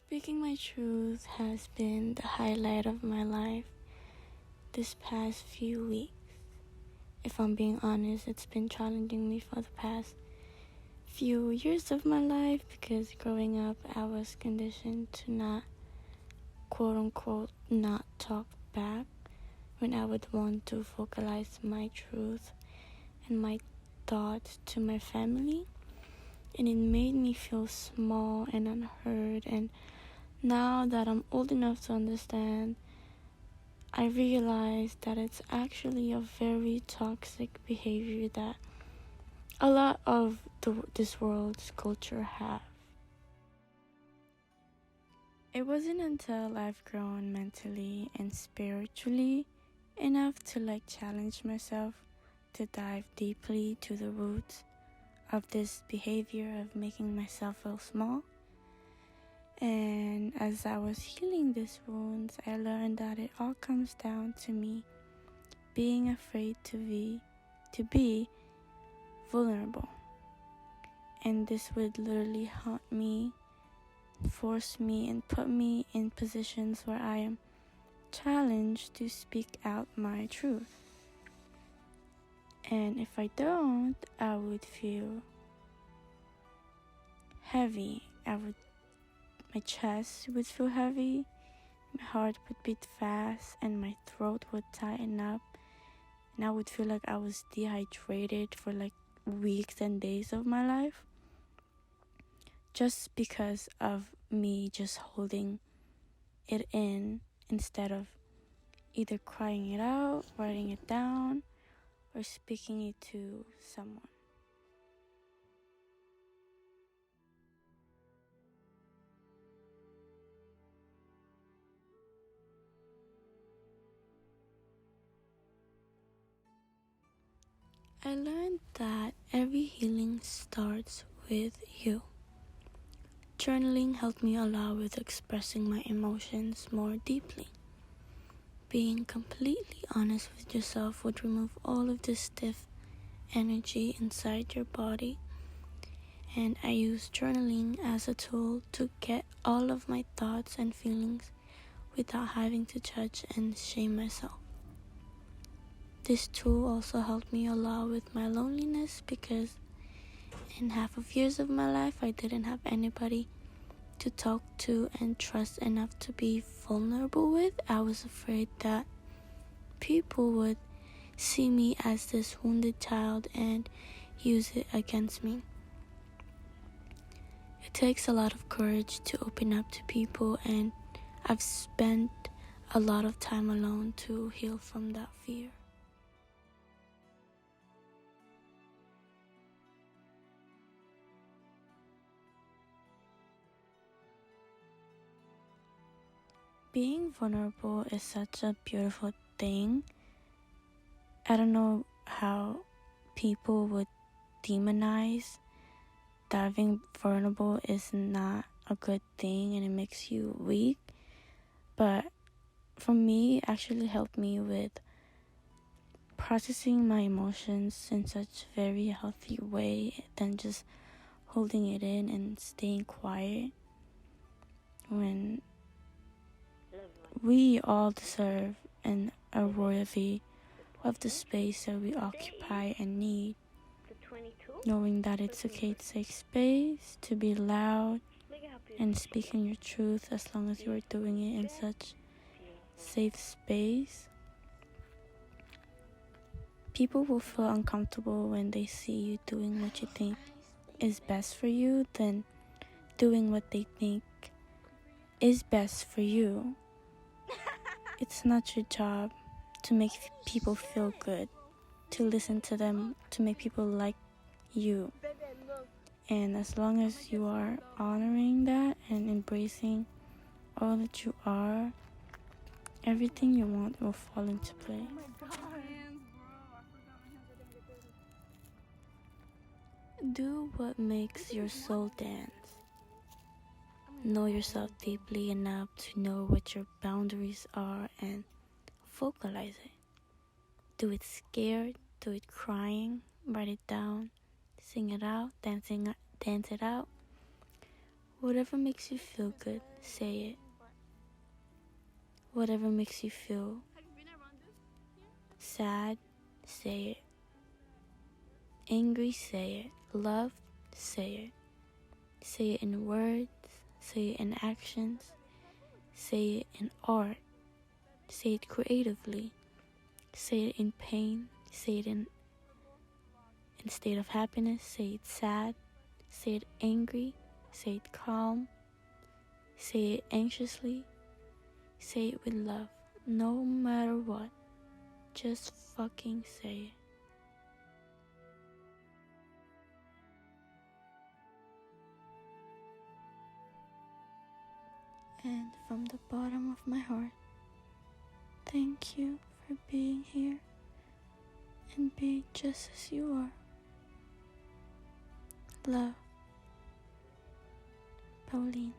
Speaking my truth has been the highlight of my life this past few weeks. If I'm being honest, it's been challenging me for the past few years of my life because growing up I was conditioned to not, quote unquote, not talk back when I would want to vocalize my truth and my thoughts to my family. And it made me feel small and unheard. And now that I'm old enough to understand, I realize that it's actually a very toxic behavior that a lot of this world's culture have. It wasn't until I've grown mentally and spiritually enough to challenge myself to dive deeply to the roots of this behavior of making myself feel small. And as I was healing these wounds, I learned that it all comes down to me being afraid to be vulnerable. And this would literally haunt me, force me, and put me in positions where I am challenged to speak out my truth. And if I don't, I would feel heavy. My chest would feel heavy, my heart would beat fast, and my throat would tighten up. And I would feel like I was dehydrated for weeks and days of my life. Just because of me just holding it in instead of either crying it out, writing it down, or speaking it to someone. I learned that every healing starts with you. Journaling helped me allow with expressing my emotions more deeply. Being completely honest with yourself would remove all of the stiff energy inside your body. And I use journaling as a tool to get all of my thoughts and feelings without having to judge and shame myself. This tool also helped me a lot with my loneliness because in half of years of my life I didn't have anybody to talk to and trust enough to be vulnerable with. I was afraid that people would see me as this wounded child and use it against me. It takes a lot of courage to open up to people, and I've spent a lot of time alone to heal from that fear. Being vulnerable is such a beautiful thing. I don't know how people would demonize that being vulnerable is not a good thing and it makes you weak. But for me, it actually helped me with processing my emotions in such a very healthy way than just holding it in and staying quiet. When we all deserve and are worthy of the space that we occupy and need, knowing that it's okay to take space, to be loud, and speaking your truth as long as you are doing it in such safe space. People will feel uncomfortable when they see you doing what you think is best for you than doing what they think is best for you. It's not your job to make people feel good, to listen to them, to make people like you. And as long as you are honoring that and embracing all that you are, everything you want will fall into place. Do what makes your soul dance. Know yourself deeply enough to know what your boundaries are and vocalize it. Do it scared, do it crying, write it down, sing it out, dance it out. Whatever makes you feel good, say it. Whatever makes you feel sad, say it. Angry, say it. Loved, say it. Say it in words, say it in actions, say it in art, say it creatively, say it in pain, say it in state of happiness, say it sad, say it angry, say it calm, say it anxiously, say it with love. No matter what, just fucking say it. And from the bottom of my heart, thank you for being here and being just as you are. Love, Pauline.